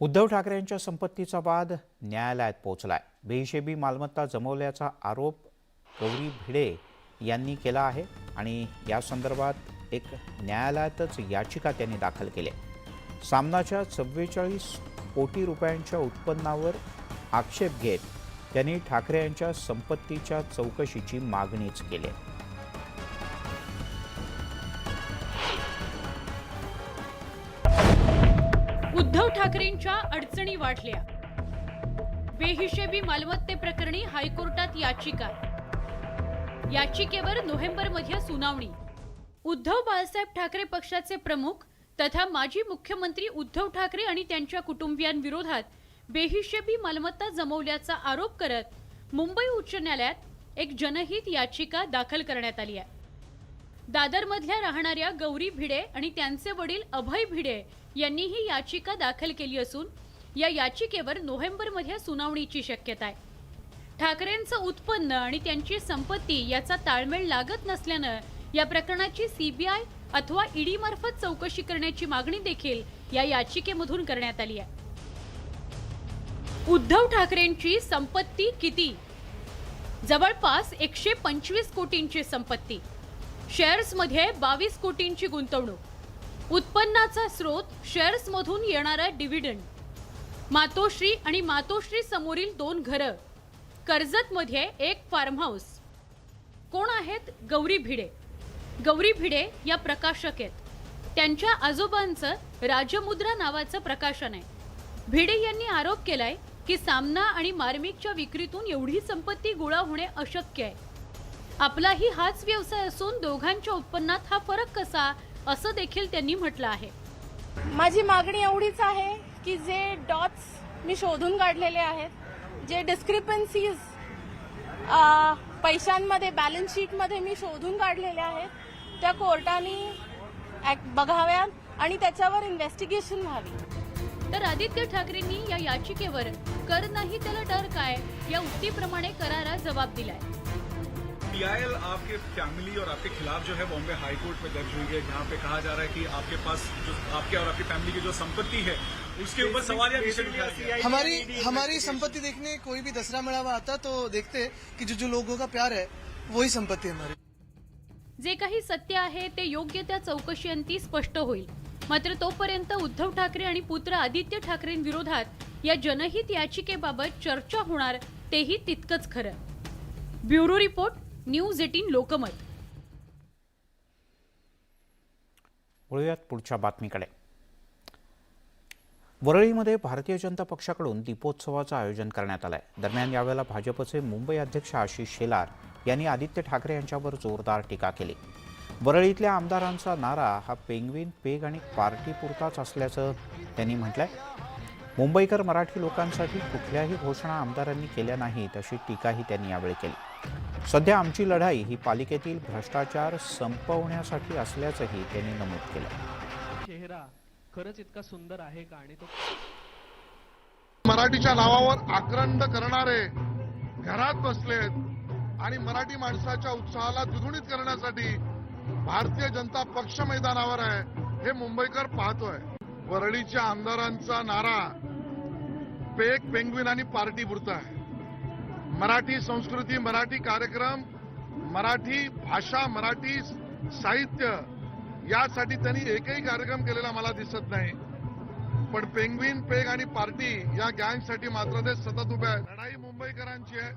उद्धव ठाकरे यांच्या संपत्तीचा वाद न्यायालयात पोहोचलाय। बेहिशेबी मालमत्ता जमवल्याचा आरोप गौरी भिडे यांनी केला आहे आणि या संदर्भात एक न्यायालयातच याचिका त्यांनी दाखल केली आहे। सामनाच्या 44 कोटी रुपयांच्या उत्पन्नावर आक्षेप घेत त्यांनी ठाकरे यांच्या संपत्तीच्या चौकशीची मागणीच केली आहे। उद्धव ठाकरेंच्या अडचणी वाढल्या। बेहिशेबी मालमत्तेप्रकरणी हायकोर्टात याचिका। याचिकेवर नोव्हेंबरमध्ये सुनावणी। उद्धव बाळासाहेब ठाकरे पक्षाचे प्रमुख तथा माजी मुख्यमंत्री उद्धव ठाकरे आणि त्यांच्या कुटुंबियांविरोधात बेहिशेबी मालमत्ता जमवल्याचा आरोप करत मुंबई उच्च न्यायालयात एक जनहित याचिका दाखल करण्यात आली आहे। दादरमधल्या राहणाऱ्या गौरी भिडे आणि त्यांचे वडील अभय भिडे यांनी ही याचिका दाखल केली असून या याचिकेवर नोव्हेंबरमध्ये सुनावणीची शक्यता आहे। ठाकरेंचं उत्पन्न आणि त्यांची संपत्ती याचा ताळमेळ लागत नसल्यानं या प्रकरणाची सीबीआय अथवा ईडी मार्फत चौकशी करण्याची मागणी देखील या याचिकेमधून करण्यात आली आहे। उद्धव ठाकरेंची संपत्ती किती? जवळपास 125 कोटींची संपत्ती, शेअर्समध्ये 22 कोटींची गुंतवणूक, उत्पन्नाचा स्रोत शेअर्समधून येणारा डिव्हिडंड, मातोश्री आणि मातोश्री समोरील 2 घरं, कर्जतमध्ये एक फार्म हाऊस। कोण आहेत गौरी भिडे? गौरी भिडे या प्रकाशक आहेत। त्यांच्या आजोबांचं राजमुद्रा नावाचं प्रकाशन आहे। भिडे यांनी आरोप केलाय की सामना आणि मार्मिकच्या विक्रीतून एवढी संपत्ती गोळा होणे अशक्य आहे। आपलाही हाच व्यवसाय असून दोघांच्या उत्पन्नात हा फरक कसा, असं देखील त्यांनी म्हटलं आहे। माझी मागणी एवढीच आहे की जे डॉट्स मी शोधून काढलेले आहेत, जे डिस्क्रिपन्सीज पैशांमध्ये बॅलन्स शीटमध्ये मी शोधून काढलेले आहेत, त्या कोर्टाने बघाव्यात आणि त्याच्यावर इन्व्हेस्टिगेशन व्हावी। तर आदित्य ठाकरेंनी या याचिकेवर कर नाही त्याला डर काय या उक्तीप्रमाणे करारा जबाब दिलाय। पीआईएल आपके फैमिली और आपके खिलाफ जो है बॉम्बे हाई कोर्ट में दर्ज हुई है, जहाँ पे कहा जा रहा है कि आपके पास जो आपके और आपकी फैमिली की जो संपत्ति है उसके ऊपर सवाल या निशान उठाया गया। हमारी संपत्ति देखने कोई भी दसरा मेळावा आता तो देखते कि जो लोगों का प्यार है वही संपत्ति हमारी। जे काही सत्य आहे ते योग्य त्या चौकशीअंती स्पष्ट होईल। मात्र तोपर्यंत उद्धव ठाकरे आणि पुत्र आदित्य ठाकरेंविरोधात या जनहित याचिकेबाबत चर्चा होणार तेही तितकंच खरं। Bureau report, news 18 Lokmat. वळूयात पुढच्या बातमीकडे। वरळीमध्ये भारतीय जनता पक्षाकडून दीपोत्सवाचं आयोजन करण्यात आलंय। दरम्यान यावेळेला भाजपचे मुंबई अध्यक्ष आशिष शेलार यांनी आदित्य ठाकरे यांच्यावर जोरदार टीका केली। वरळीतल्या आमदारांचा नारा हा पेंग्विन, पेग आणि पार्टी पुरताच असल्याचं त्यांनी म्हटलंय। मुंबईकर मराठी लोकांसाठी कुठल्याही घोषणा आमदारांनी केल्या नाहीत अशी टीकाही त्यांनी यावेळी केली। सध्या आमची लढाई ही पालिकेतील भ्रष्टाचार संपवण्यासाठी असल्याचंही त्यांनी नमूद केलं। चेहरा खरंच इतका सुंदर आहे का? आणि तो मराठीच्या नावावर आक्रंद करणारे घरात बसलेत आणि मराठी माणसाच्या उत्साहाला द्विगुणित करण्यासाठी भारतीय जनता पक्ष मैदानावर आहे, हे मुंबईकर पाहतोय। वरळीच्या आमदारांचा नारा पेग, पेंग्विन आणि पार्टी पुरता आहे। मराठी संस्कृती, मराठी कार्यक्रम, मराठी भाषा, मराठी साहित्य यासाठी त्यांनी एकही कार्यक्रम केलेला मला दिसत नाही। पण पेंग्विन, पेग आणि पार्टी या गँगसाठी मात्र ते सतत उभे आहेत। लढाई मुंबईकरांची आहे,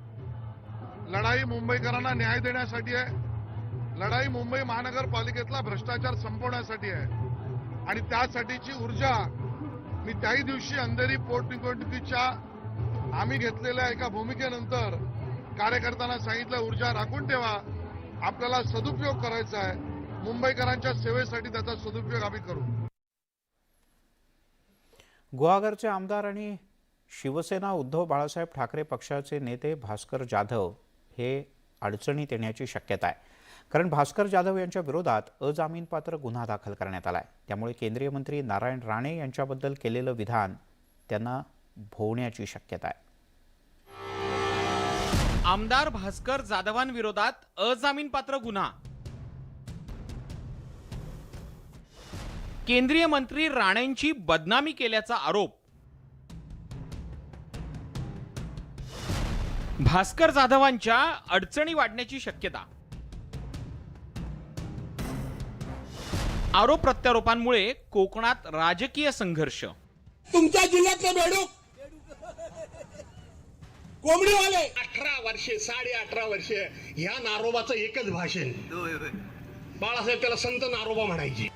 लढाई मुंबईकरांना न्याय देण्यासाठी आहे, लढाई मुंबई महानगरपालिकेतला भ्रष्टाचार संपवण्यासाठी आहे। आणि त्यासाठीची ऊर्जा मी त्याही दिवशी अंधेरी पोटनिवडणुकीच्या आम्ही घेतलेल्या एका भूमिकेनंतर कार्यकर्त्यांना सांगितलं, ऊर्जा राखून ठेवा, आपल्याला सदुपयोग करायचा आहे, मुंबईकरांच्या सेवेसाठी त्याचा सदुपयोग आम्ही करू। गुहागरचे आमदार आणि शिवसेना उद्धव बाळासाहेब ठाकरे पक्षाचे नेते भास्कर जाधव हे अडचणीत येण्याची शक्यता आहे। कारण भास्कर जाधव यांच्या विरोधात अजामीनपात्र गुन्हा दाखल करण्यात आलाय। त्यामुळे केंद्रीय मंत्री नारायण राणे यांच्याबद्दल केलेलं विधान त्यांना भोवण्याची शक्यता आहे। आमदार भास्कर जाधवांविरोधात अजामीनपात्र गुन्हा। केंद्रीय मंत्री राणेंची बदनामी केल्याचा आरोप। भास्कर जाधवांच्या अडचणी वाढण्याची शक्यता. आरोप प्रत्यारोपांमुळे कोकणात राजकीय संघर्ष. तुमच्या जिल्ह्यातले बेडूक कोंबडीवाले 18 वर्षे 18.5 वर्षे ह्या नारोबाचं एकच भाषण. बाळासाहेब त्याला संत नारोबा म्हणायची.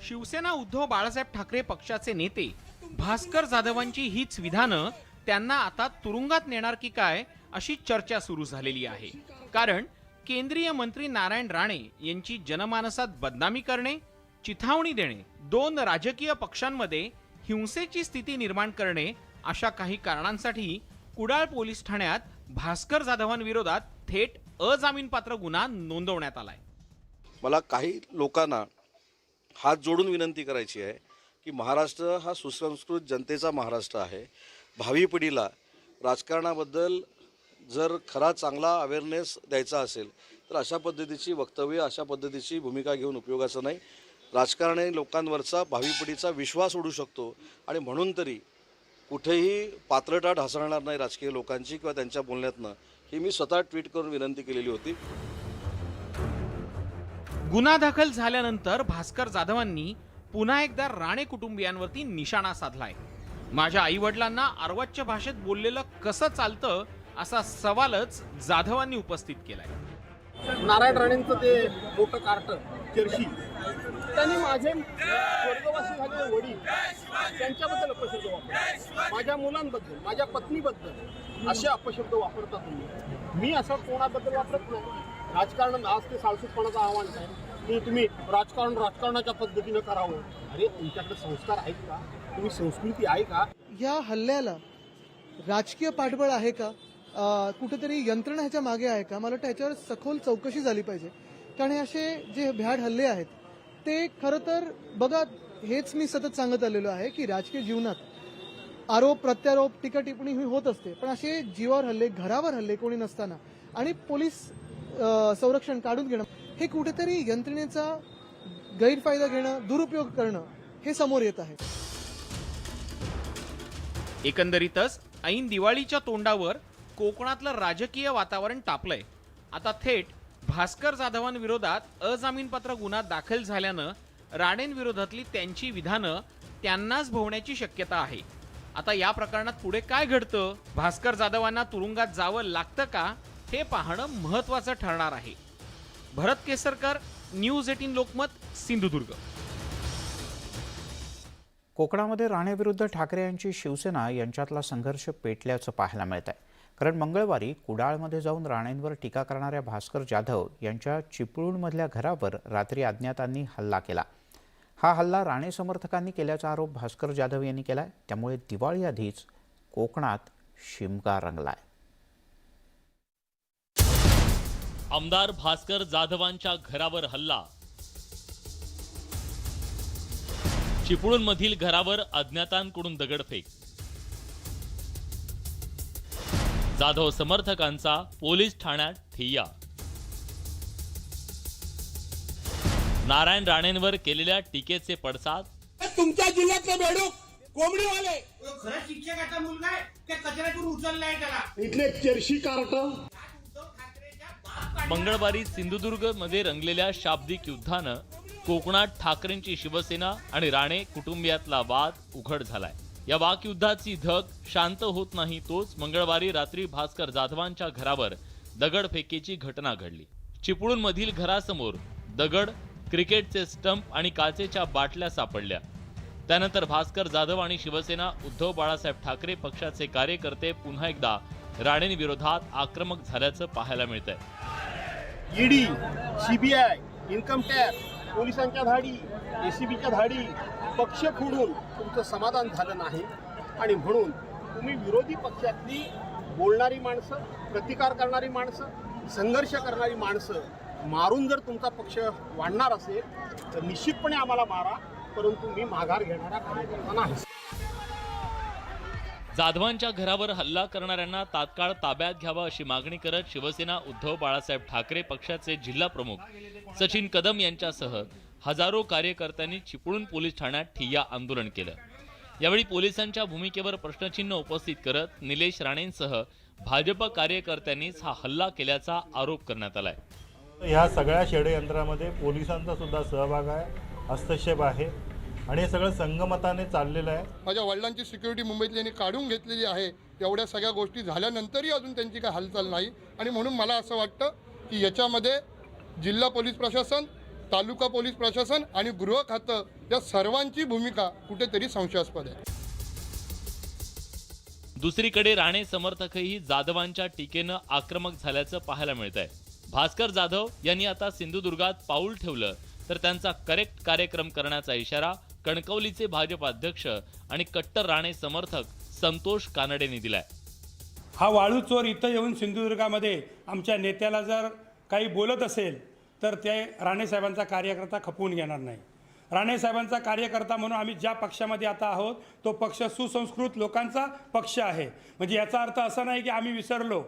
शिवसेना उद्धव बाळासाहेब ठाकरे पक्षाचे नेते भास्कर जाधवांची हीच विधानं त्यांना आता तुरुंगात नेणार की काय अशी चर्चा सुरू झालेली आहे. कारण केंद्रीय मंत्री नारायण राणे यांची जनमानसात बदनामी करणे, चिथावणी देणे, दोन राजकीय पक्षांमध्ये हिंसेची स्थिती निर्माण करणे अशा काही कारणांसाठी कुडाळ पोलीस ठाण्यात भास्कर जाधवांविरोधात थेट अजामीनपात्र गुन्हा नोंदवण्यात आलाय. मला काही लोकांना हात जोडून विनंती करायची आहे की महाराष्ट्र हा सुसंस्कृत जनतेचा महाराष्ट्र आहे. भावी पिढीला राजकारणाबद्दल जर खरा चांगला अवेअरनेस द्यायचा असेल तर अशा पद्धतीची वक्तव्य, अशा पद्धतीची भूमिका घेऊन उपयोगाचं नाही. राजकारणाने लोकांवरचा भावी पिढीचा विश्वास उडू शकतो आणि म्हणून तरी कुठेही पात्रता ढासळणार नाही राजकीय लोकांची किंवा त्यांच्या बोलण्यातनं, ही मी स्वतः ट्विट करून विनंती केलेली होती. गुन्हा दाखल झाल्यानंतर भास्कर जाधवांनी पुन्हा एकदा राणे कुटुंबियांवरती निशाणा साधलाय. माझ्या आई वडिलांना अर्वाच्य भाषेत बोललेलं कसं चालतं असा सवालच जाधवांनी उपस्थित केलाय. नारायण राणेंचं ते मोठं कार्ट जर्सी त्यांनी माझे स्वर्गवासी झालेले वडील त्यांच्याबद्दल अपशब्द वापरतात. माझ्या मुलांबद्दल, माझ्या पत्नीबद्दल असे अपशब्द वापरता तुम्ही. मी असं कोणाबद्दल वापरत नाही. राजकारण आज ते साळसूतपणाचं आव्हान आहे की तुम्ही राजकारणाच्या पद्धतीनं करावं. अरे तुमच्याकडे संस्कार आहेत का? तुम्ही संस्कृती आहे का? या हल्ल्याला राजकीय पाठबळ आहे का? कुठेतरी यंत्रणा ह्याच्या मागे आहे का? मला वाटतं ह्याच्यावर सखोल चौकशी झाली पाहिजे. कारण हे असे जे भ्याड हल्ले आहेत ते खरं तर बघा, हेच मी सतत सांगत आलेलो आहे की राजकीय जीवनात आरोप प्रत्यारोप टीका टिप्पणी ही होत असते, पण असे जीवावर हल्ले, घरावर हल्ले कोणी नसताना आणि पोलीस संरक्षण काढून घेणं, हे कुठेतरी यंत्रणेचा गैरफायदा घेणं, दुरुपयोग करणं हे समोर येत आहे. एकंदरीतच ऐन दिवाळीच्या तोंडावर कोकणातलं राजकीय वातावरण तापलंय. आता थेट भास्कर जाधवांविरोधात अजामीनपात्र गुन्हा दाखल झाल्यानं राणेंविरोधातली त्यांची विधानं त्यांनाच भोवण्याची शक्यता आहे. आता या प्रकरणात पुढे काय घडतं, भास्कर जाधवांना तुरुंगात जावं लागतं का, हे पाहणं महत्त्वाचं ठरणार आहे. भरत केसरकर, न्यूज 18 लोकमत, सिंधुदुर्ग. कोकणामध्ये राणे विरुद्ध ठाकरे यांची शिवसेना यांच्यातला संघर्ष पेटल्याचं पाहायला मिळत आहे. कारण मंगळवारी कुडाळमध्ये जाऊन राणेंवर टीका करणाऱ्या भास्कर जाधव यांच्या चिपळूणमधल्या घरावर रात्री अज्ञातांनी हल्ला केला. हा हल्ला राणे समर्थकांनी केल्याचा आरोप भास्कर जाधव यांनी केलाय. त्यामुळे दिवाळी आधीच कोकणात शिमगा रंगलाय. आमदार भास्कर जाधवांच्या घरावर हल्ला. चिपळूणमधील घरावर अज्ञातांकडून दगडफेक. जाधव समर्थकांचा पोलीस ठाण्यात ठिय्या. नारायण राणेंवर केलेल्या टीकेचे पडसाद. तुमच्या जिल्ह्यातले बेडूक कोंबडीवाले शिक्षकाचा मुलगा आहे त्या कचऱ्यातून उचललाय त्याला. इथले जर्सी कार्ट. मंगळवारी सिंधुदुर्ग मध्ये रंगलेल्या शाब्दिक युद्धानं कोकणात ठाकरेंची शिवसेना आणि राणे कुटुंबियातला वाद उघड झालाय. या वाकयुद्धाची धग शांत होत नाही तोच मंगळवारी रात्री भास्कर जाधवांच्या घरावर दगडफेकीची घटना घडली. चिपळूणमधील घरासमोर दगड, क्रिकेटचे स्टंप आणि काचेच्या बाटल्या सापडल्या. त्यानंतर भास्कर जाधव आणि शिवसेना उद्धव बाळासाहेब ठाकरे पक्षाचे कार्यकर्ते पुन्हा एकदा राणेंविरोधात आक्रमक झाल्याचं पाहायला मिळतंय. ईडी, सीबीआय, इन्कम टॅक्स, पोलिसांच्या धाडी, एसीबीच्या धाडी, पक्ष फोडून तुमचं समाधान झालं नाही आणि म्हणून तुम्ही विरोधी पक्षातली बोलणारी माणसं, प्रतिकार करणारी माणसं, संघर्ष करणारी माणसं मारून जर तुमचा पक्ष वाढणार असेल तर निश्चितपणे आम्हाला मारा, परंतु मी माघार घेणारा कार्यकर्ता नाही. जाधवांच्या घरावर हल्ला करणाऱ्यांना तात्काळ ताब्यात घ्यावा अशी मागणी करत शिवसेना उद्धव बाळासाहेब ठाकरे पक्षाचे जिल्हा प्रमुख सचिन कदम यांच्यासह हजारो कार्यकर्त्यांनी चिपळूण पोलीस ठाण्यात ठिय्या आंदोलन केलं. यावेळी पोलिसांच्या भूमिकेवर प्रश्नचिन्ह उपस्थित करत निलेश राणेंसह भाजप कार्यकर्त्यांनीच हा हल्ला केल्याचा आरोप करण्यात आलाय. या सगळ्या षडयंत्रामध्ये पोलिसांचा सुद्धा सहभाग आहे, हस्तक्षेप आहे आणि हे सगळं संगमताने चाललेलं आहे. माझ्या वडिलांची सिक्युरिटी मुंबईतल्यांनी काढून घेतलेली आहे. एवढ्या सगळ्या गोष्टी झाल्यानंतरही अजून त्यांची काही हालचाल नाही आणि म्हणून मला असं वाटतं की याच्यामध्ये जिल्हा पोलीस प्रशासन, तालुका पोलीस प्रशासन आणि गृह खातं या सर्वांची भूमिका कुठेतरी संशयास्पद आहे. दुसरीकडे राणे समर्थकही जाधवांच्या टीकेनं आक्रमक झाल्याचं पाहायला मिळत आहे. भास्कर जाधव यांनी आता सिंधुदुर्गात पाऊल ठेवलं तर त्यांचा करेक्ट कार्यक्रम करण्याचा इशारा कणकवलीचे भाजप अध्यक्ष आणि कट्टर राणे समर्थक संतोष कानडेंनी दिलाय. हा वाळू चोर इथं येऊन सिंधुदुर्गामध्ये आमच्या नेत्याला जर काही बोलत असेल तर ते राणेसाहेबांचा कार्यकर्ता खपवून घेणार नाही. राणेसाहेबांचा कार्यकर्ता म्हणून आम्ही ज्या पक्षामध्ये आता आहोत तो पक्ष सुसंस्कृत लोकांचा पक्ष आहे. म्हणजे याचा अर्थ असा नाही की आम्ही विसरलो.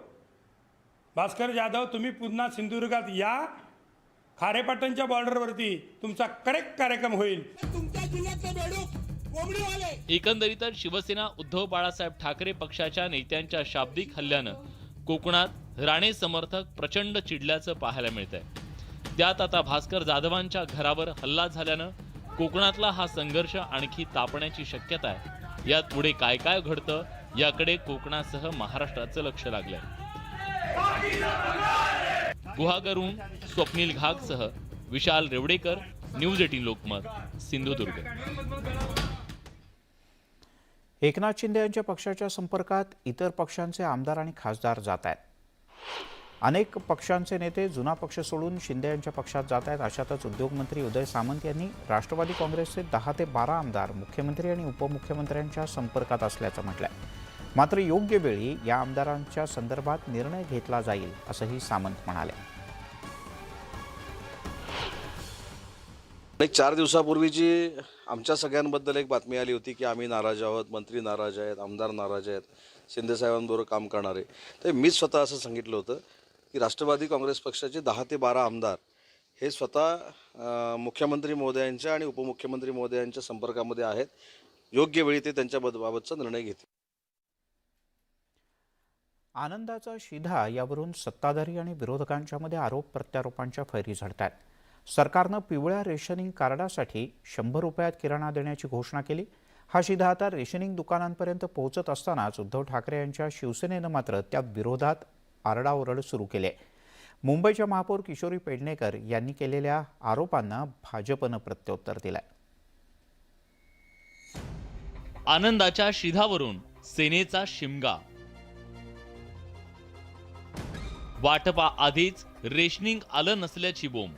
भास्कर जाधव, तुम्ही पुन्हा सिंधुदुर्गात या, खारेपाटणच्या बॉर्डरवरती तुमचा करेक्ट कार्यक्रम होईल. एकंदरीतच शिवसेना उद्धव बाळासाहेब ठाकरे पक्षाच्या नेत्यांच्या शाब्दिक हल्ल्यानं कोकणात राणे समर्थक प्रचंड चिडल्याचं पाहायला मिळतंय. त्यात आता भास्कर जाधवांच्या घरावर हल्ला झाल्यानं कोकणातला हा संघर्ष आणखी तापण्याची शक्यता आहे. यात पुढे काय काय घडतं याकडे कोकणासह महाराष्ट्राचं लक्ष लागलंय. गुहागरहून स्वप्नील घागसह विशाल रेवडेकर, न्यूज 18 लोकमत, सिंधुदुर्ग. एकनाथ शिंदे यांच्या पक्षाच्या संपर्कात इतर पक्षांचे आमदार आणि खासदार जात आहेत. अनेक पक्षांचे नेते जुना पक्ष सोडून शिंदे यांच्या पक्षात जात आहेत. अशातच उद्योगमंत्री उदय सामंत यांनी राष्ट्रवादी काँग्रेसचे 10 ते 12 आमदार मुख्यमंत्री आणि उपमुख्यमंत्र्यांच्या संपर्कात असल्याचं म्हटलंय. मात्र योग्य वेळी या आमदारांच्या संदर्भात निर्णय घेतला जाईल असंही सामंत म्हणाले. 4 दिवसापूर्वीची आमच्या सगळ्यांबद्दल एक बातमी आली होती की आम्ही नाराज आहोत, मंत्री नाराज आहेत, आमदार नाराज आहेत, शिंदेसाहेबांबरोबर काम करणारे. तर मीच स्वतः असं सांगितलं होतं की राष्ट्रवादी काँग्रेस पक्षाचे 10 ते 12 आमदार हे स्वतः मुख्यमंत्री महोदयांच्या आणि उपमुख्यमंत्री महोदयांच्या संपर्कामध्ये आहेत. योग्य वेळी ते त्यांच्याबाबतचा निर्णय घेतील. आनंदाचा शिधा यावरून सत्ताधारी आणि विरोधकांच्या मध्ये आरोप प्रत्यारोपांच्या फैरी झडतात. सरकारनं पिवळ्या रेशनिंग कार्डासाठी 100 रुपयात किराणा देण्याची घोषणा केली. हा शिधा आता रेशनिंग दुकानांपर्यंत पोहोचत असतानाच उद्धव ठाकरे यांच्या शिवसेनेनं मात्र त्या विरोधात आरडाओरड सुरू केली आहे. मुंबईच्या महापौर किशोरी पेडणेकर यांनी केलेल्या आरोपांना भाजपनं प्रत्युत्तर दिलंय. आनंदाच्या शिधावरून सेनेचा शिमगा. वाटपा आधीच रेशनिंग आलं नसल्याची बोंब.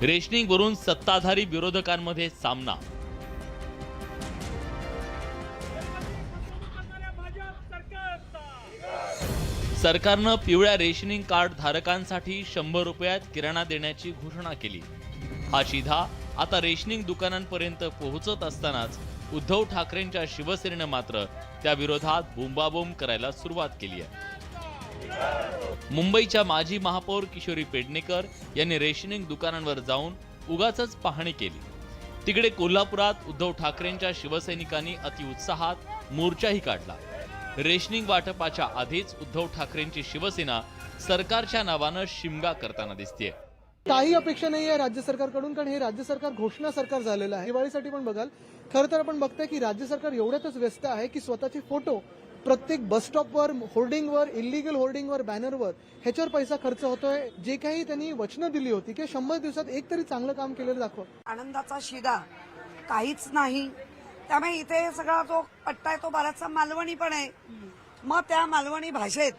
रेशनिंग वरून सत्ताधारी विरोधकांमध्ये सामना. सरकारनं पिवळ्या रेशनिंग कार्ड धारकांसाठी 100 रुपयात किराणा देण्याची घोषणा केली. हा शिधा आता रेशनिंग दुकानांपर्यंत पोहोचत असतानाच उद्धव ठाकरेंच्या शिवसेनेनं मात्र त्या विरोधात बोंबाबोंब करायला सुरुवात केली आहे. मुंबईच्या माजी महापौर किशोरी पेडणेकर यांनी रेशनिंग दुकानांवर जाऊन उगाचच पाहणी केली. तिकडे कोल्हापुरात उद्धव ठाकरेंच्या शिवसैनिकांनी अतिउत्साहात मोर्चाही काढला. रेशनिंग वाटपाच्या आधीच उद्धव ठाकरेंची शिवसेना सरकारच्या नावानं शिमगा करताना दिसतेय. काही अपेक्षा नाही आहे राज्य सरकारकडून, कारण हे राज्य सरकार घोषणा सरकार झालेलं आहे. दिवाळीसाठी पण बघाल, खरं तर आपण बघताय की राज्य सरकार एवढ्यातच व्यस्त आहे की स्वतःचे फोटो प्रत्येक बसस्टॉपवर, होर्डिंगवर, इलिगल होर्डिंगवर, बॅनरवर ह्याच्यावर पैसा खर्च होतोय. जे काही त्यांनी वचनं दिली होती की 100 दिवसात एक तरी चांगलं काम केलेलं दाखव. आनंदाचा शिधा काहीच नाही. त्यामुळे इथे सगळा जो पट्टा आहे तो बराचसा मालवणी पण आहे. मग त्या मालवणी भाषेत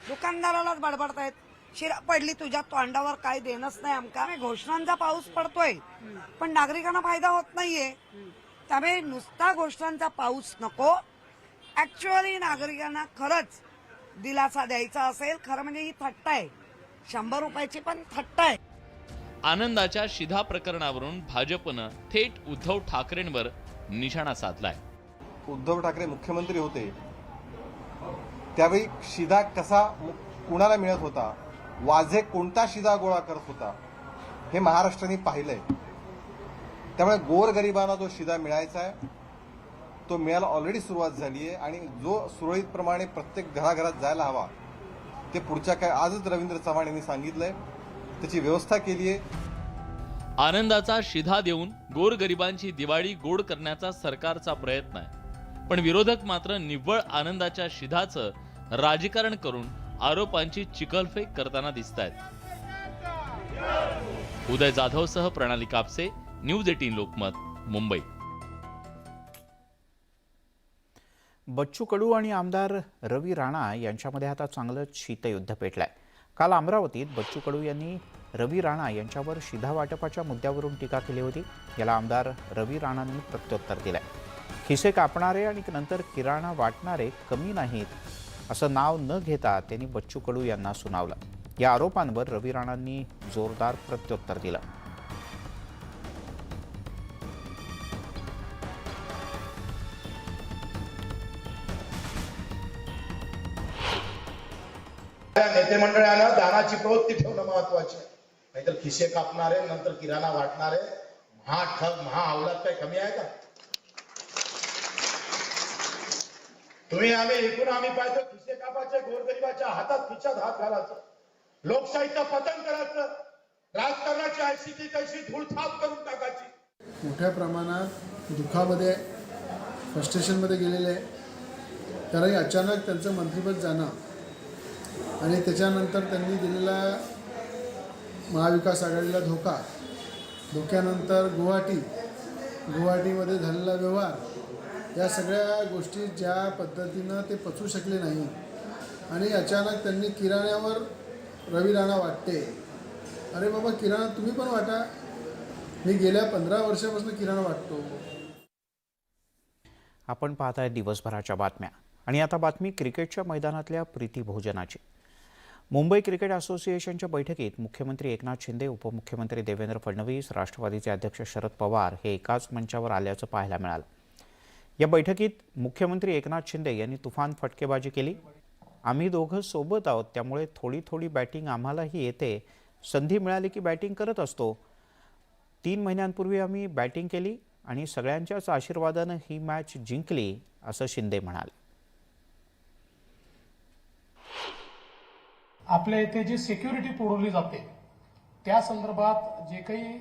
दुकानदारालाच बडबडतायत. शिरा पडली तुझ्या तोंडावर, काय देणंच नाही आमका. घोषणांचा पाऊस पडतोय पण नागरिकांना फायदा होत नाहीये. त्यामुळे नुसता घोषणांचा पाऊस नको, ऍक्च्युअली नागरिकांना खरंच दिलासा द्यायचा असेल. खरं म्हणजे ही थट्टा आहे, 100 रुपयाची पण थट्टा आहे. आनंदाच्या शिधा प्रकरणावरून भाजपनं थेट उद्धव ठाकरेंवर निशाणा साधलाय. उद्धव ठाकरे मुख्यमंत्री होते त्यावेळी शिधा कसा कुणाला मिळत होता, वाझे कोणता शिधा गोळा करत होता हे महाराष्ट्राने पाहिलंय. त्यामुळे गोरगरिबांना जो शिधा मिळायचा आहे तो मिळायला ऑलरेडी सुरुवात झाली आहे आणि जो सुरळीतप्रमाणे प्रत्येक घराघरात जायला हवा ते पुढच्या काय आजच रवींद्र चव्हाण यांनी सांगितलंय त्याची व्यवस्था केली आहे. आनंदाचा शिधा देऊन गोरगरिबांची दिवाळी गोड करण्याचा सरकारचा प्रयत्न आहे, पण विरोधक मात्र निव्वळ आनंदाच्या शिधाचं राजकारण करून आरोपांची चिखलफेक करताना दिसतायत. उदय जाधवसह प्रणाली कापसे, न्यूज 18 लोकमत, मुंबई. बच्चू कडू आणि आमदार रवी राणा यांच्यामध्ये आता चांगलंच शीतयुद्ध पेटलंय. काल अमरावतीत बच्चू कडू यांनी रवी राणा यांच्यावर शिधा वाटपाच्या मुद्द्यावरून टीका केली होती. याला आमदार रवी राणांनी प्रत्युत्तर दिलंय. खिसे कापणारे आणि नंतर किराणा वाटणारे कमी नाहीत असं नाव न घेता त्यांनी बच्चू कडू यांना सुनावलं. या आरोपांवर रवी राणांनी जोरदार प्रत्युत्तर दिलं. नेते मंडळानं दानाची प्रवृत्ती ठेवणं महत्वाचे, नाहीतर खिसे कापणारे नंतर किराणा वाटणारे ठग अवलाद काही कमी आहे का? आम्ही पाहतो खिसे कापाचे, गोरगरिबाच्या हातात खिशात हात घालायचं, लोकशाहीचं पतन करायचं, राजकारणाची ऐशी ती तशी धूळथाप करून टाकायची. मोठ्या प्रमाणात दुःखामध्ये फ्रस्ट्रेशनमध्ये गेलेले आहे. कारण अचानक त्यांचं मंत्रिपद जाणं आणि त्याच्यानंतर त्यांनी दिलेला महाविकास आघाडीला धोक्यानंतर गुवाहाटीमध्ये झालेला व्यवहार, या सगळ्या गोष्टी ज्या पद्धतीनं ते पचवू शकले नाही आणि अचानक त्यांनी किराण्यावर रवी राणा वाटते. अरे बाबा, किराणा तुम्ही पण वाटा, मी गेल्या 15 वर्षापासून किराणा वाटतो. आपण पाहताय दिवसभराच्या बातम्या आणि आता बातमी क्रिकेटच्या मैदानातल्या प्रीतिभोजनाची. मुंबई क्रिकेट असोसिएशनच्या बैठकीत मुख्यमंत्री एकनाथ शिंदे, उपमुख्यमंत्री देवेंद्र फडणवीस, राष्ट्रवादीचे अध्यक्ष शरद पवार हे एकाच मंचावर आल्याचं पाहायला मिळालं. या बैठकीत मुख्यमंत्री एकनाथ शिंदे यांनी तुफान फटकेबाजी केली. आम्ही दोघं सोबत आहोत, त्यामुळे थोडी थोडी बॅटिंग आम्हालाही येते. संधी मिळाली की बॅटिंग करत असतो. 3 महिन्यांपूर्वी आम्ही बॅटिंग केली आणि सगळ्यांच्याच आशीर्वादानं ही मॅच जिंकली, असं शिंदे म्हणाले. आपल्या इथे जी सिक्युरिटी पुरवली जाते त्या संदर्भात जे काही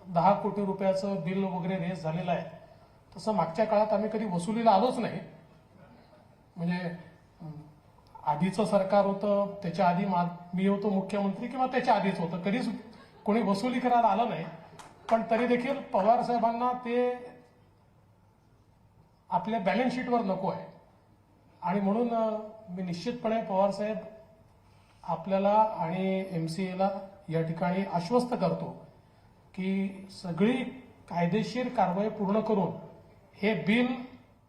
10 कोटी रुपयाचं बिल वगैरे रेस झालेलं आहे, तसं मागच्या काळात आम्ही कधी वसुलीला आलोच नाही. म्हणजे आधीचं सरकार होतं, त्याच्या आधी मी होतो मुख्यमंत्री किंवा त्याच्या आधीच होतं, कधीच कोणी वसुली करायला आलं नाही. पण तरी देखील पवार साहेबांना ते आपल्या बॅलन्स शीटवर नको आहे आणि म्हणून मी निश्चितपणे पवार साहेब आपल्याला आणि MCAला या ठिकाणी आश्वस्त करतो की सगळी कायदेशीर कारवाई पूर्ण करून हे बिल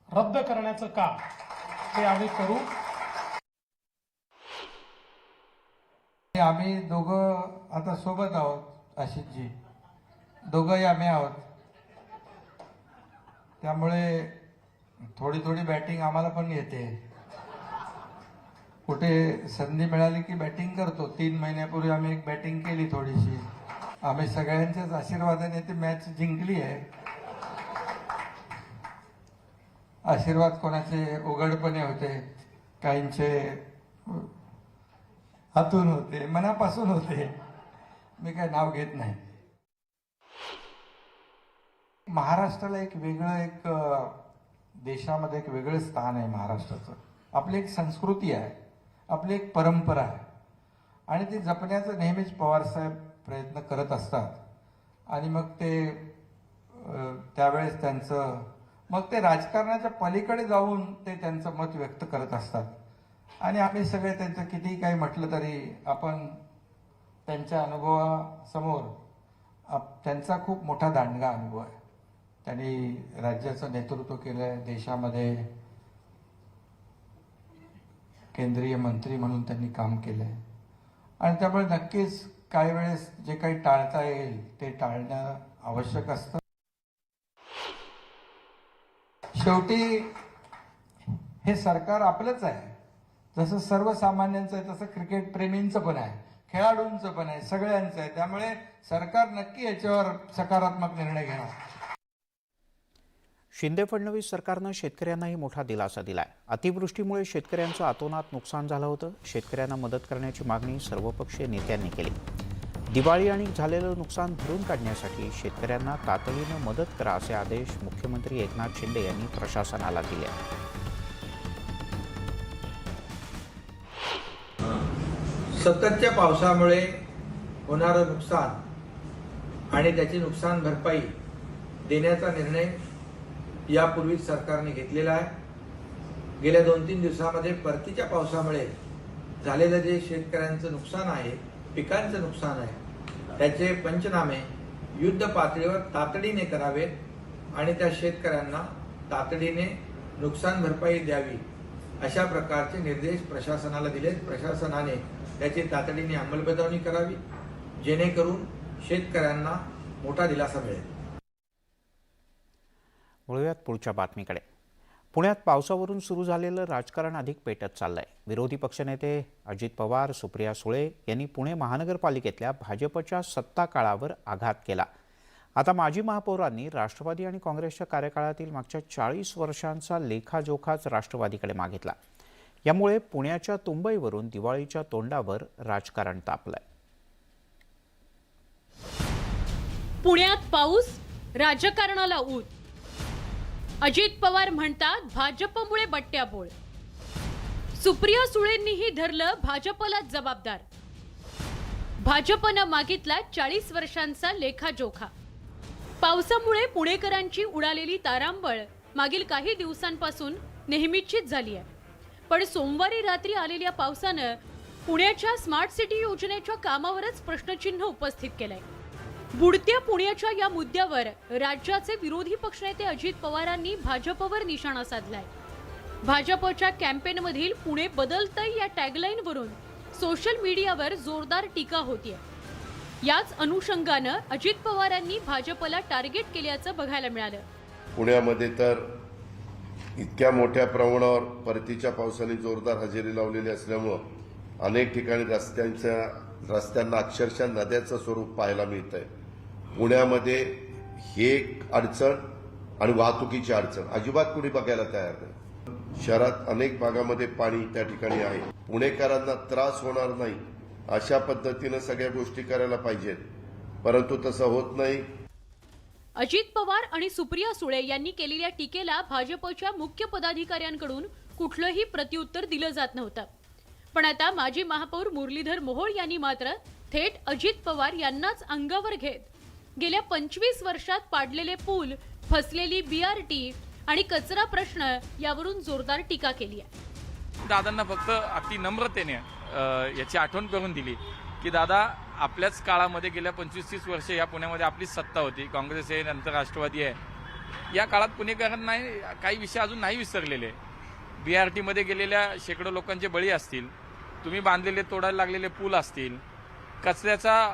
रद्द करण्याचं काम हे आम्ही करू. आम्ही दोघं आता सोबत आहोत, आशिषजी दोघंही आम्ही आहोत, त्यामुळे थोडी थोडी बॅटिंग आम्हाला पण येते. कुठे संधी मिळाली की बॅटिंग करतो. 3 महिन्यापूर्वी आम्ही एक बॅटिंग केली थोडीशी. आम्ही सगळ्यांच्याच आशीर्वादाने ती मॅच जिंकली आहे. आशीर्वाद कोणाचे उघडपणे होते, काहींचे हातून होते, मनापासून होते. मी काय नाव घेत नाही. महाराष्ट्राला एक देशामध्ये एक वेगळं स्थान आहे महाराष्ट्राचं. आपली एक संस्कृती आहे, आपली एक परंपरा आहे आणि ती जपण्याचं नेहमीच पवारसाहेब प्रयत्न करत असतात. आणि मग ते त्यावेळेस मग ते राजकारणाच्या पलीकडे जाऊन ते त्यांचं मत व्यक्त करत असतात. आणि आम्ही सगळे त्यांचं कितीही काही म्हटलं तरी आपण त्यांच्या अनुभवासमोर त्यांचा खूप मोठा दांडगा अनुभव आहे. त्यांनी राज्याचं नेतृत्व केलं आहे, देशामध्ये केंद्रीय मंत्री म्हणून त्यांनी काम केलं आहे आणि त्यामुळे नक्कीच काही वेळेस जे काही टाळता येईल ते टाळणं आवश्यक असतं. शेवटी हे सरकार आपलंच आहे. जसं सर्वसामान्यांचं आहे तसं क्रिकेट प्रेमींचं पण आहे, खेळाडूंचं पण आहे, सगळ्यांचं आहे. त्यामुळे सरकार नक्की याच्यावर सकारात्मक निर्णय घेणार. शिंदे फडणवीस सरकारनं शेतकऱ्यांनाही मोठा दिलासा दिलाय. अतिवृष्टीमुळे शेतकऱ्यांचं अतोनात नुकसान झालं होतं. शेतकऱ्यांना मदत करण्याची मागणी सर्वपक्षीय नेत्यांनी केली. दिवाळी आणि झालेलं नुकसान भरून काढण्यासाठी शेतकऱ्यांना तातडीनं मदत करा असे आदेश मुख्यमंत्री एकनाथ शिंदे यांनी प्रशासनाला दिले. सततच्या पावसामुळे होणारं नुकसान आणि त्याची नुकसान भरपाई देण्याचा निर्णय यापूर्वीच सरकारने घेतलेला आहे. गेल्या 2-3 दिवसामध्ये परतीच्या पावसामुळे झालेलं जे शेतकऱ्यांचं नुकसान आहे, पिकांचं नुकसान आहे, त्याचे पंचनामे युद्ध पातळीवर तातडीने करावेत आणि त्या शेतकऱ्यांना तातडीने नुकसान भरपाई द्यावी अशा प्रकारचे निर्देश प्रशासनाला दिलेत. प्रशासनाने त्याची तातडीने अंमलबजावणी करावी जेणेकरून शेतकऱ्यांना मोठा दिलासा मिळेल. वळूयात पुढच्या बातमीकडे. पुण्यात पावसावरून सुरू झालेलं राजकारण अधिक पेटत चाललंय. विरोधी पक्षनेते अजित पवार, सुप्रिया सुळे यांनी पुणे महानगरपालिकेतल्या भाजपच्या सत्ता काळावर आघात केला. आता माजी महापौरांनी राष्ट्रवादी आणि काँग्रेसच्या कार्यकाळातील मागच्या 40 वर्षांचा लेखाजोखाच राष्ट्रवादीकडे मागितला. यामुळे पुण्याच्या तुंबईवरून दिवाळीच्या तोंडावर राजकारण तापलंय. पुण्यात पाऊस, राजकारणाला ऊत. अजित पवार म्हणतात भाजपमुळे बट्ट्याबोळ. सुप्रिया सुळेंनीही धरलं भाजपला जबाबदार. भाजपनं मागितला 40 वर्षांचा लेखाजोखा. पावसामुळे पुणेकरांची उडालेली तारांबळ मागील काही दिवसांपासून नेहमीचीच झाली आहे. पण सोमवारी रात्री आलेल्या पावसानं पुण्याच्या स्मार्ट सिटी योजनेच्या कामावरच प्रश्नचिन्ह उपस्थित केलंय. बुडत्या पुण्याच्या या मुद्द्यावर राज्याचे विरोधी पक्षनेते अजित पवारांनी भाजपवर निशाणा साधलाय. भाजपच्या कॅम्पेनमधील पुणे बदलतंय या टॅगलाईनवरून सोशल मीडियावर जोरदार टीका होतीये. याच अनुषंगानं अजित पवारांनी भाजपला टार्गेट केल्याचं बघायला मिळालं. पुण्यामध्ये तर इतक्या मोठ्या प्रमाणावर परतीच्या पावसाने जोरदार हजेरी लावलेली असल्यामुळं अनेक ठिकाणी रस्त्यांना अक्षरशः नद्याचं स्वरूप पाहायला मिळत आहे. पुण्यामध्ये हे अडचण आणि वाहतुकीची अडचण अजिबात कुणी बघायला तयार नाही. शहरात अनेक भागामध्ये पाणी त्या ठिकाणी आहे. पुणेकरांना त्रास होणार नाही अशा पद्धतीनं सगळ्या गोष्टी करायला पाहिजेत, परंतु तसं होत नाही. अजित पवार आणि सुप्रिया सुळे यांनी केलेल्या टीकेला भाजपच्या मुख्य पदाधिकाऱ्यांकडून कुठलंही प्रत्युत्तर दिलं जात नव्हतं. पण आता माजी महापौर मुरलीधर मोहोळ यांनी मात्र थेट अजित पवार यांनाच अंगावर घेत गेल्या 25 वर्षात पाडलेले पूल, फसलेली BRT आणि कचरा प्रश्न यावरून जोरदार टीका केली आहे. दादांना फक्त अति नम्रतेने याची आठवण करून दिली की दादा, आपल्याच काळामध्ये गेल्या 25-30 वर्ष या पुण्यामध्ये आपलीच सत्ता होती. काँग्रेस आहे, नंतर राष्ट्रवादी आहे. या काळात पुणेकरांना काही विषय अजून नाही विसरलेले. BRT मध्ये गेलेल्या शेकडो लोकांचे बळी असतील, तुम्ही बांधलेले तोडायला लागलेले पूल असतील, कचऱ्याचा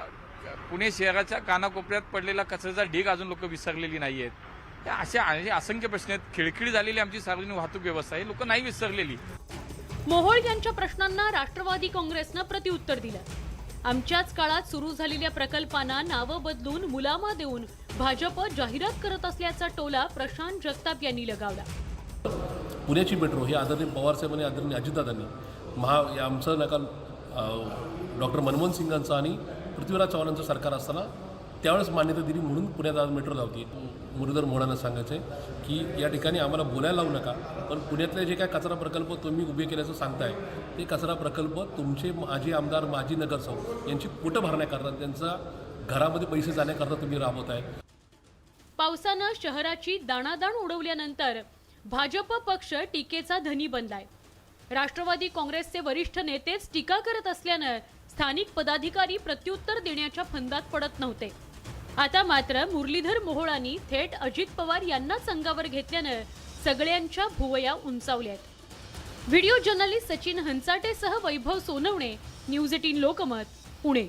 पुणे शहराच्या कानाकोपऱ्यात पडलेला कचऱ्याचा ढीग अजून लोक विसरलेली नाहीयेत. अशा असंख्य प्रश्न आहेत. खिळखिळी झालेली आमची सार्वजनिक वाहतूक व्यवस्था ही लोक नाही विसरलेली. मोहोळ यांच्या प्रश्नांना राष्ट्रवादी काँग्रेसनं प्रत्युत्तर दिलं. आमच्याच काळात सुरू झालेल्या प्रकल्पांना नावं बदलून मुलामा देऊन भाजप जाहिरात करत असल्याचा टोला प्रशांत जगताप यांनी लगावला. पुण्याची मेट्रो ही आदरणीय पवारसाहेब आणि आदरणीय अजितदादांनी आमचं नका डॉक्टर मनमोहन सिंगांचं आणि पृथ्वीराज चव्हाणांचं सरकार असताना त्यावेळेस मान्यता दिली म्हणून पुण्यात आज मेट्रो लावते. मुरलीधर मोहोळांना सांगायचं आहे की या ठिकाणी आम्हाला बोलायला लावू नका, पण पुण्यातले जे काय कचरा प्रकल्प तुम्ही उभे केल्याचं सांगताय ते कचरा प्रकल्प तुमचे माजी आमदार, माजी नगरसेवक यांची पोटं भरण्याकरता, त्यांचा घरामध्ये पैसे जाण्याकरता तुम्ही राबवताय. पावसानं शहराची दाणादाण उडवल्यानंतर भाजप पक्ष टीकेचा धनी बनलाय. राष्ट्रवादी काँग्रेसचे वरिष्ठ नेतेच टीका करत असल्यानं स्थानिक पदाधिकारी प्रत्युत्तर देण्याच्या फंदात पडत नव्हते. आता मात्र मुरलीधर मोहोळांनी थेट अजित पवार यांनाच अंगावर घेतल्यानं सगळ्यांच्या भुवया उंचावल्यात. व्हिडिओ जर्नलिस्ट सचिन हंचाटेसह वैभव सोनवणे, न्यूज 18 लोकमत, पुणे.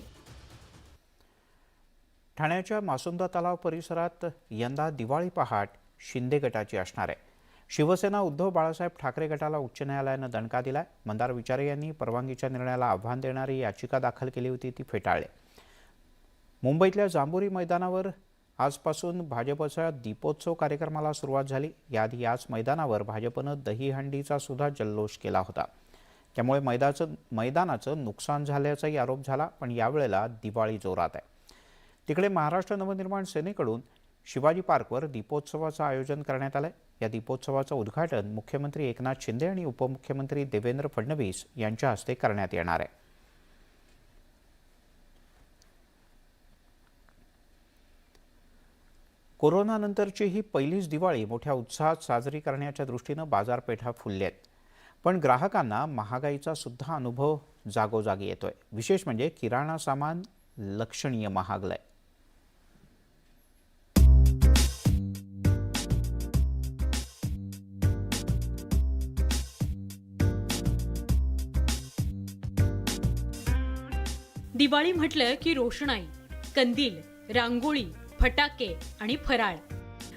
ठाण्याच्या मासुंदा तलाव परिसरात यंदा दिवाळी पहाट शिंदे गटाची असणार आहे. शिवसेना उद्धव बाळासाहेब ठाकरे गटाला उच्च न्यायालयानं दणका दिलाय. मंदार विचारे यांनी परवानगीच्या निर्णयाला आव्हान देणारी याचिका दाखल केली होती, ती फेटाळली. मुंबईतल्या जांभुरी मैदानावर आजपासून भाजपच्या दीपोत्सव कार्यक्रमाला सुरुवात झाली. याआधी याच मैदानावर भाजपनं दहीहंडीचा सुद्धा जल्लोष केला होता. त्यामुळे मैदानाचं नुकसान झाल्याचाही आरोप झाला. पण यावेळेला दिवाळी जोरात आहे. तिकडे महाराष्ट्र नवनिर्माण सेनेकडून शिवाजी पार्कवर दीपोत्सवाचं आयोजन करण्यात आलंय. या दीपोत्सवाचं उद्घाटन मुख्यमंत्री एकनाथ शिंदे आणि उपमुख्यमंत्री देवेंद्र फडणवीस यांच्या हस्ते करण्यात येणार आहे. कोरोनानंतरची ही पहिलीच दिवाळी मोठ्या उत्साहात साजरी करण्याच्या दृष्टीनं बाजारपेठा फुलल्या आहेत. पण ग्राहकांना महागाईचा सुद्धा अनुभव जागोजागी येतोय. विशेष म्हणजे किराणा सामान लक्षणीय महागलंय. दिवाळी म्हटलं की रोषणाई, कंदील, रांगोळी, फटाके आणि फराळ.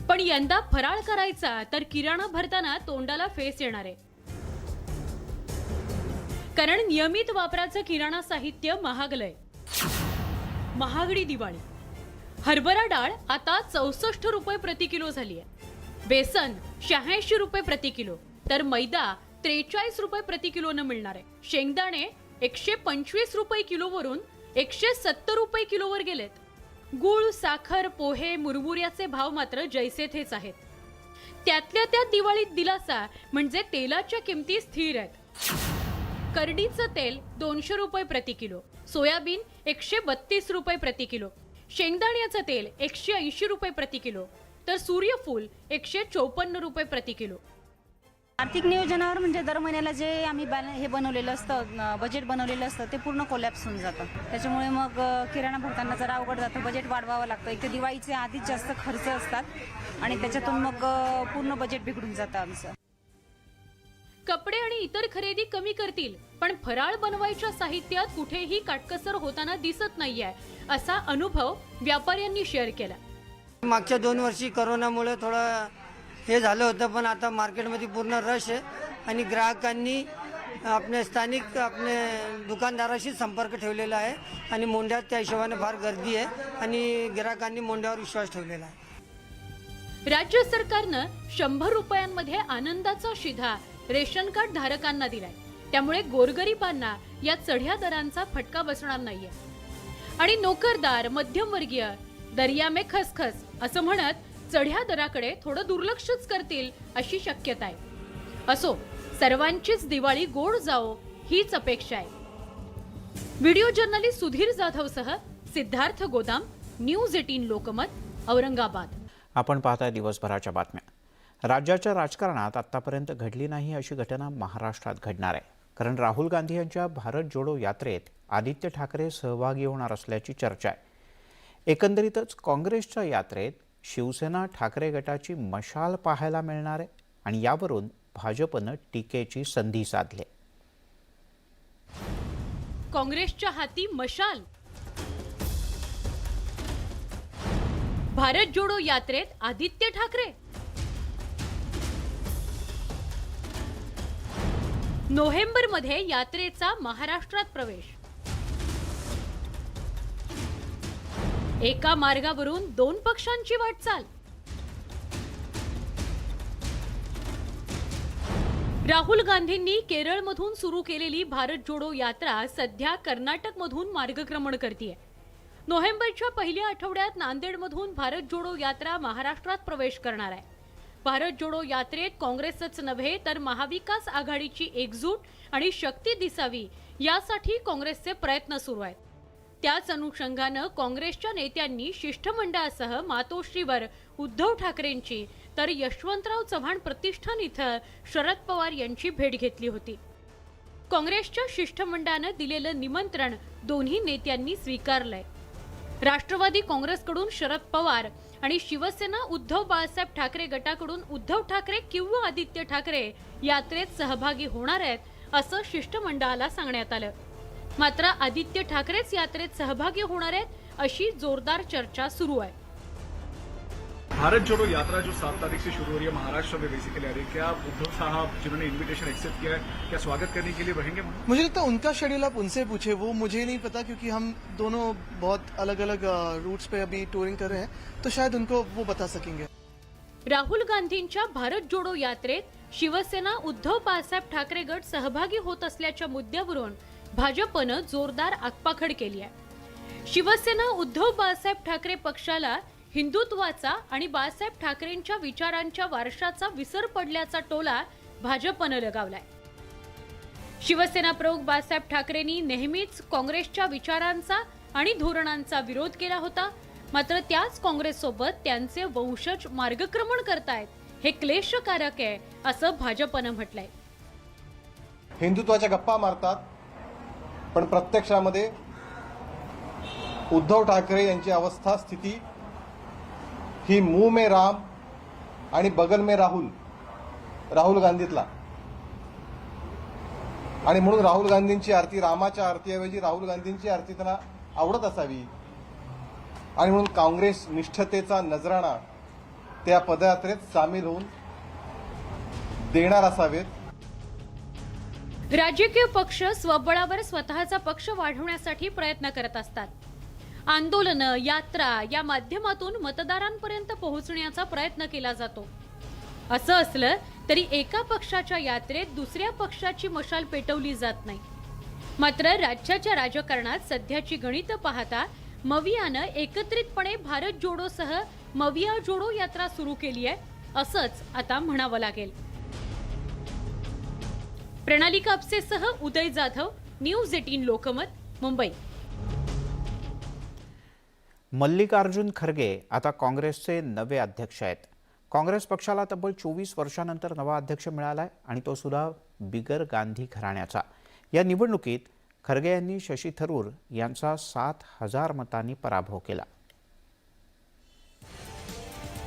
पण यंदा फराळ करायचा तर किराणा भरताना तोंडाला फेस येणार आहे. कारण नियमित वापराचं किराणा साहित्य महागलंय. महागडी दिवाळी. हरभरा डाळ आता 64 रुपये प्रति किलो झाली आहे. बेसन 86 रुपये प्रति किलो, तर मैदा 43 रुपये प्रति किलोनं मिळणार आहे. शेंगदाणे 125 रुपये किलोवरून 170 रुपये किलोवर गेलेत. गूळ, साखर, पोहे, मुरमुऱ्याचे भाव मात्र जैसे थेच आहेत. त्यातल्या त्यात दिवाळीत दिलासा म्हणजे तेलाच्या किमती स्थिर आहेत. करडीचं तेल 200 रुपये प्रति किलो, सोयाबीन 132 रुपये प्रति किलो, शेंगदाण्याचं तेल 180 रुपये प्रति किलो, तर सूर्यफूल 154 रुपये प्रति किलो. आर्थिक नियोजनावर म्हणजे दर महिन्याला जे आम्ही हे बनवलेलं असतं, बजेट बनवलेलं असतं, ते पूर्ण कोलॅप्स होऊन जातं. त्याच्यामुळे मग किराणा भरताना जरा अवघड जातं. बजेट वाढवावं लागतं. एक तर दिवाळीचे आधीच जास्त खर्च असतात आणि त्याच्यातून मग पूर्ण बजेट बिघडून जातं आमचं. कपडे आणि इतर खरेदी कमी करतील, पण फराळ बनवायच्या साहित्यात कुठेही काटकसर होताना दिसत नाहीये, असा अनुभव व्यापाऱ्यांनी शेअर केला. मागच्या 2 वर्षी कोरोनामुळे थोडं हे झालं होतं, पण आता मार्केटमध्ये पूर्ण रश आहे आणि ग्राहकांनी आपल्या स्थानिक दुकानदाराशी संपर्क ठेवलेला आहे आणि मोंढ्यात त्या हिशोबाने फार गर्दी आहे आणि ग्राहकांनी मोंढ्यावर विश्वास ठेवलेला आहे. राज्य सरकारनं 100 रुपयांमध्ये आनंदाचा शिधा रेशन कार्ड धारकांना दिलाय. त्यामुळे गोरगरिबांना या चढ्या दरांचा फटका बसणार नाहीये. आणि नोकरदार, मध्यमवर्गीय दर्या में खसखस असं म्हणत चढ्या दराकडे थोडं दुर्लक्षच करतील अशी शक्यता आहे. असो, सर्वांचीच दिवाळी गोड जाओ हीच अपेक्षा आहे. व्हिडिओ जर्नलिस्ट सुधीर जाधवसह सिद्धार्थ गोदाम, न्यूज 18 लोकमत, औरंगाबाद. आपण पाहताय दिवसभराच्या बातम्या. राज्याच्या राजकारणात आतापर्यंत घडली नाही अशी घटना महाराष्ट्रात घडणार आहे. कारण राहुल गांधी यांच्या भारत जोडो यात्रेत आदित्य ठाकरे सहभागी होणार असल्याची चर्चा आहे. एकंदरीतच काँग्रेसच्या यात्रेत शिवसेना ठाकरे गटाची मशाल पाहायला मिळणार आहे आणि यावरून भाजपनं टीकेची संधी साधली. काँग्रेसच्या हाती मशाल. भारत जोडो यात्रेत आदित्य ठाकरे. नोव्हेंबरमध्ये यात्रेचा महाराष्ट्रात प्रवेश. एका मार्गावरून 2 पक्षांची वाटचाल. राहुल गांधींनी केरळमधून सुरू केलेली भारत जोडो यात्रा सध्या कर्नाटकमधून मार्गक्रमण करतेय. नोव्हेंबरच्या पहिल्या आठवड्यात नांदेडमधून भारत जोडो यात्रा महाराष्ट्रात प्रवेश करणार आहे. भारत जोडो यात्रेत काँग्रेसच नव्हे तर महाविकास आघाडीची एकजूट आणि शक्ती दिसावी यासाठी काँग्रेसचे प्रयत्न सुरू आहेत. त्याच अनुषंगानं काँग्रेसच्या नेत्यांनी शिष्टमंडळासह मातोश्रीवर उद्धव ठाकरेंची तर यशवंतराव चव्हाण प्रतिष्ठान इथं शरद पवार यांची भेट घेतली होती. काँग्रेसच्या शिष्टमंडळानं दिलेलं निमंत्रण दोन्ही नेत्यांनी स्वीकारलंय. राष्ट्रवादी काँग्रेसकडून शरद पवार आणि शिवसेना उद्धव बाळासाहेब ठाकरे गटाकडून उद्धव ठाकरे किंवा आदित्य ठाकरे यात्रेत सहभागी होणार आहेत असं शिष्टमंडळाला सांगण्यात आलं. मात्र आदित्य ठाकरेच यात्रेत सहभागी होणार आहेत अशी जोरदार चर्चा सुरू आहे. भारत जोड़ो यात्रा जो 7 तारीख से शुरू हो रही है महाराष्ट्र में बेसिकली आ रही है, क्या उद्धव साहब जिन्होंने इनविटेशन एक्सेप्ट किया है क्या स्वागत करने के लिए रहेंगे? मुझे लगता है उनका शेड्यूल आप उनसे पूछे, वो मुझे नहीं पता क्योंकि हम दोनों बहुत अलग अलग रूट्स पे अभी टूरिंग कर रहे हैं, तो शायद उनको वो बता सकेंगे. राहुल गांधींच्या भारत जोडो यात्रेत शिवसेना उद्धव बाळासाहेब ठाकरे गट सहभागी होत असल्याच्या मुद्द्यावरून भाजपनं जोरदार आगपाखड केली आहे. शिवसेना उद्धव बाळासाहेब ठाकरे पक्षाला हिंदुत्वाचा आणि बाळासाहेब ठाकरेंच्या विचारांच्या वारशाचा विसर पडल्याचा टोला भाजपनं लगावलाय. शिवसेना प्रमुख बाळासाहेब ठाकरेंनी नेहमीच काँग्रेसच्या विचारांचा आणि धोरणांचा विरोध केला होता. मात्र त्याच काँग्रेससोबत त्यांचे वंशज मार्गक्रमण करतायत हे क्लेशकारक आहे असं भाजपनं म्हटलंय. हिंदुत्वाच्या गप्पा मारतात पण प्रत्यक्षामध्ये उद्धव ठाकरे यांची अवस्था स्थिती ही मुंह में राम आणि बगल में राहुल गांधीतला, आणि म्हणून राहुल गांधींची आरती रामाच्या आरतीऐवजी राहुल गांधींची आरती त्यांना आवडत असावी आणि म्हणून काँग्रेस निष्ठतेचा नजराणा त्या पदयात्रेत सामील होऊन देणार असावेत. राजकीय पक्ष स्वबळावर स्वतःचा पक्ष वाढवण्यासाठी प्रयत्न करत असतात. आंदोलनं, यात्रा या माध्यमातून मतदारांपर्यंत पोहोचण्याचा प्रयत्न केला जातो. असं असलं तरी एका पक्षाच्या यात्रेत दुसऱ्या पक्षाची मशाल पेटवली जात नाही. मात्र राज्याच्या राजकारणात सध्याची गणितं पाहता मवियानं एकत्रितपणे भारत जोडोसह मविया जोडो यात्रा सुरू केली आहे असंच आता म्हणावं लागेल. प्रणाली कापसेसह उदय जाधव, न्यूज 18 लोकमत, मुंबई. मल्लिकार्जुन खरगे आता काँग्रेसचे नवे अध्यक्ष आहेत. काँग्रेस पक्षाला तब्बल 24 वर्षांनंतर नवा अध्यक्ष मिळाला आहे आणि तो सुद्धा बिगर गांधी घराण्याचा. या निवडणुकीत खरगे यांनी शशी थरूर यांचा 7,000 मतांनी पराभव केला.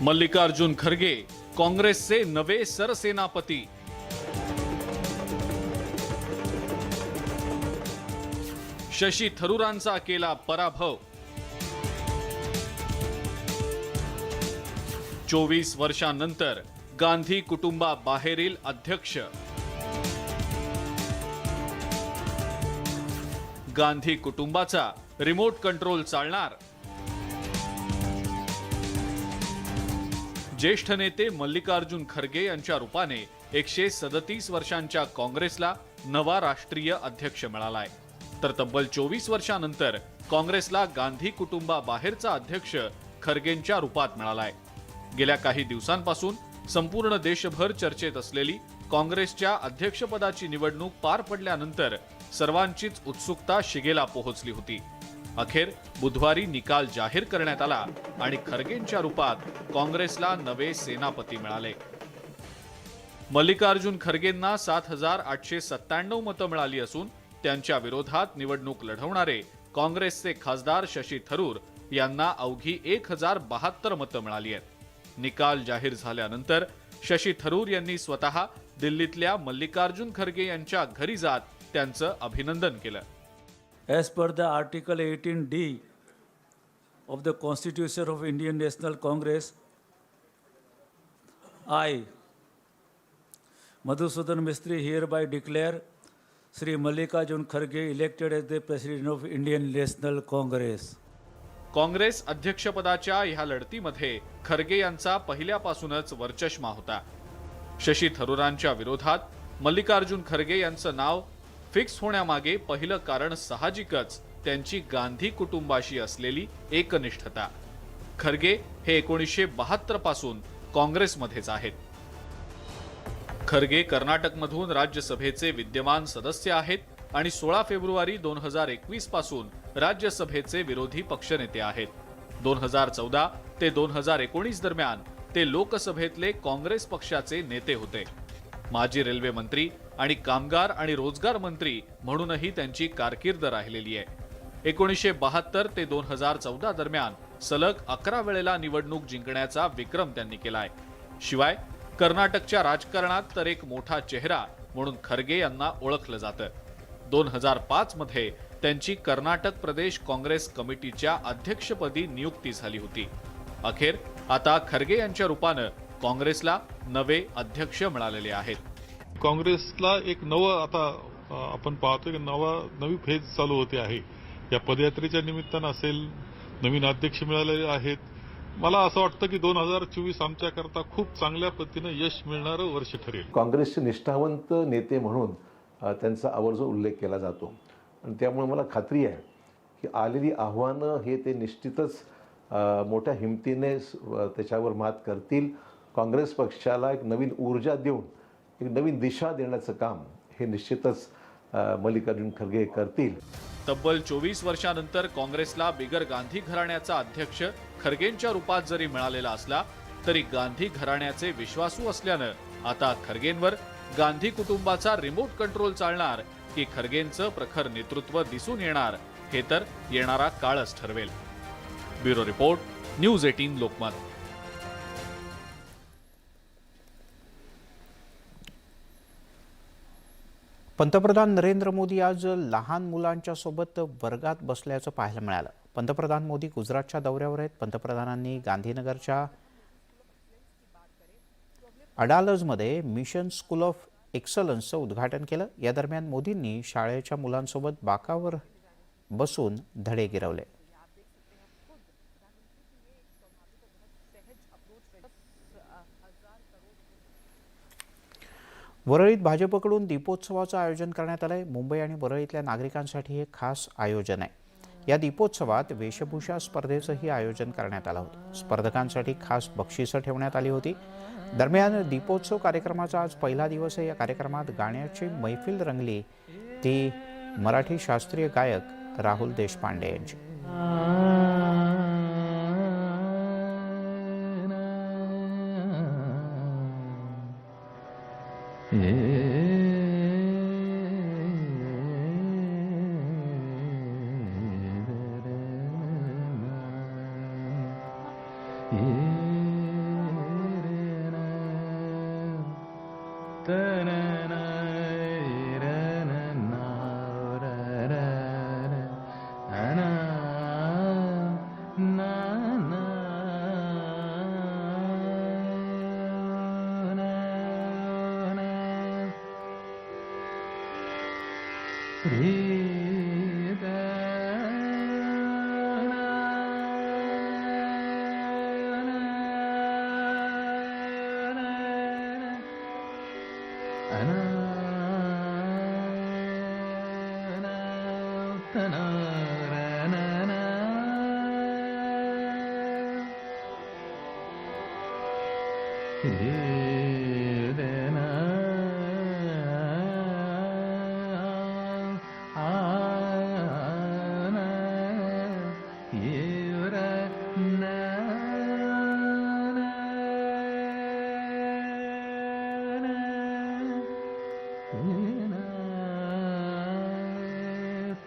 मल्लिकार्जुन खरगे काँग्रेसचे नवे सरसेनापती. शशी थरूरांचा केला पराभव. 24 वर्षांनंतर गांधी कुटुंबाबाहेरील अध्यक्ष. गांधी कुटुंबाचा रिमोट कंट्रोल चालणार. ज्येष्ठ नेते मल्लिकार्जुन खरगे यांच्या रूपाने 137 वर्षांच्या काँग्रेसला नवा राष्ट्रीय अध्यक्ष मिळालाय. तर तब्बल 24 वर्षांनंतर काँग्रेसला गांधी कुटुंबाबाहेरचा अध्यक्ष खरगेंच्या रूपात मिळालाय. गेल्या काही दिवसांपासून संपूर्ण देशभर चर्चेत असलेली काँग्रेसच्या अध्यक्षपदाची निवडणूक पार पडल्यानंतर सर्वांचीच उत्सुकता शिगेला पोहोचली होती. अखेर बुधवारी निकाल जाहीर करण्यात आला आणि खरगेंच्या रूपात काँग्रेसला नवे सेनापती मिळाले. मल्लिकार्जुन खरगेंना 7,897 मतं मिळाली असून त्यांच्या विरोधात निवडणूक लढवणारे काँग्रेसचे खासदार शशी थरूर यांना अवघी 1,072 मतं मिळाली आहेत. निकाल जाहीर झाल्यानंतर शशी थरूर यांनी स्वतः दिल्लीतल्या मल्लिकार्जुन खरगे यांच्या घरी जात त्यांचं अभिनंदन केलं. As per the Article 18D of the Constitution of Indian National Congress, I, Madhusudan Mistry, hereby declare Sri Mallikarjun Kharge elected as the President of Indian National Congress. Congress अध्यक्षपदाच्या ह्या लढतीमध्ये खरगे यांचा पहिल्यापासूनच वरचष्मा होता. शशी थरूरांच्या विरोधात मल्लिकार्जुन खरगे यांचं नाव फिक्स होण्यामागे पहिलं कारण साहजिकच त्यांची गांधी कुटुंबाशी असलेली एकनिष्ठता. खरगे हे 1972 पासून काँग्रेसमध्येच आहेत. खरगे कर्नाटकमधून राज्यसभेचे विद्यमान सदस्य आहेत आणि 16 फेब्रुवारी 2021 पासून राज्यसभेचे विरोधी पक्षनेते आहेत. 2014 ते 2019 दरम्यान ते लोकसभेतले काँग्रेस पक्षाचे नेते होते. माजी रेल्वे मंत्री आणि कामगार आणि रोजगार मंत्री म्हणूनही त्यांची कारकीर्द राहिलेली आहे. 1972 ते 2014 दरम्यान सलग 11 वेळेला निवडणूक जिंकण्याचा विक्रम त्यांनी केलाय. शिवाय कर्नाटकच्या राजकारणात तर एक मोठा चेहरा म्हणून खरगे यांना ओळखलं जातं. 2005 मध्ये त्यांची कर्नाटक प्रदेश काँग्रेस कमिटीच्या अध्यक्षपदी नियुक्ती झाली होती. अखेर आता खरगे यांच्या रूपानं काँग्रेसला नवे अध्यक्ष मिळालेले आहेत. काँग्रेसला एक नवं आता आपण पाहतोय की नवी फेज चालू होते आहे. या पदयात्रेच्या निमित्तानं असेल, नवीन अध्यक्ष मिळालेले आहेत. मला असं वाटतं की 2024 आमच्याकरता खूप चांगल्या पद्धतीनं यश मिळणारं वर्ष ठरेल. काँग्रेसचे निष्ठावंत नेते म्हणून त्यांचा आवर्जून उल्लेख केला जातो आणि त्यामुळे मला खात्री आहे की आलेली आव्हानं हे ते निश्चितच मोठ्या हिमतीने त्याच्यावर मात करतील. काँग्रेस पक्षाला एक नवीन ऊर्जा देऊन एक नवीन दिशा देण्याचं काम हे निश्चितच मल्लिकार्जुन खरगे करतील. तब्बल 24 वर्षानंतर काँग्रेसला बिगर गांधी घराण्याचा अध्यक्ष खरगेंच्या रूपात जरी मिळालेला असला तरी गांधी घराण्याचे विश्वासू असल्यानं आता खरगेंवर गांधी कुटुंबाचा रिमोट कंट्रोल चालणार की खरगेंचं प्रखर नेतृत्व दिसून येणार हे तर येणारा काळच ठरवेल. Bureau report, news 18 Lokmat. पंतप्रधान नरेंद्र मोदी आज लहान मुलांच्या सोबत वर्गात बसल्याचं पाहायला मिळालं. पंतप्रधान मोदी गुजरातच्या दौऱ्यावर आहेत. पंतप्रधानांनी गांधीनगरच्या अडालजमध्ये मिशन स्कूल ऑफ एक्सलन्सचं उद्घाटन केलं. या दरम्यान मोदींनी शाळेच्या मुलांसोबत बाकावर बसून धडे गिरवले. वरळीत भाजपकडून दीपोत्सवाचं आयोजन करण्यात आलंय. मुंबई आणि वरळीतल्या नागरिकांसाठी हे खास आयोजन आहे. या दीपोत्सवात वेशभूषा स्पर्धेचंही आयोजन करण्यात आलं होतं. स्पर्धकांसाठी खास बक्षिसं ठेवण्यात आली होती. दरम्यान दीपोत्सव कार्यक्रमाचा आज पहिला दिवस आहे. या कार्यक्रमात गाण्याची मैफिल रंगली, ती मराठी शास्त्रीय गायक राहुल देशपांडे यांची.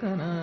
Kana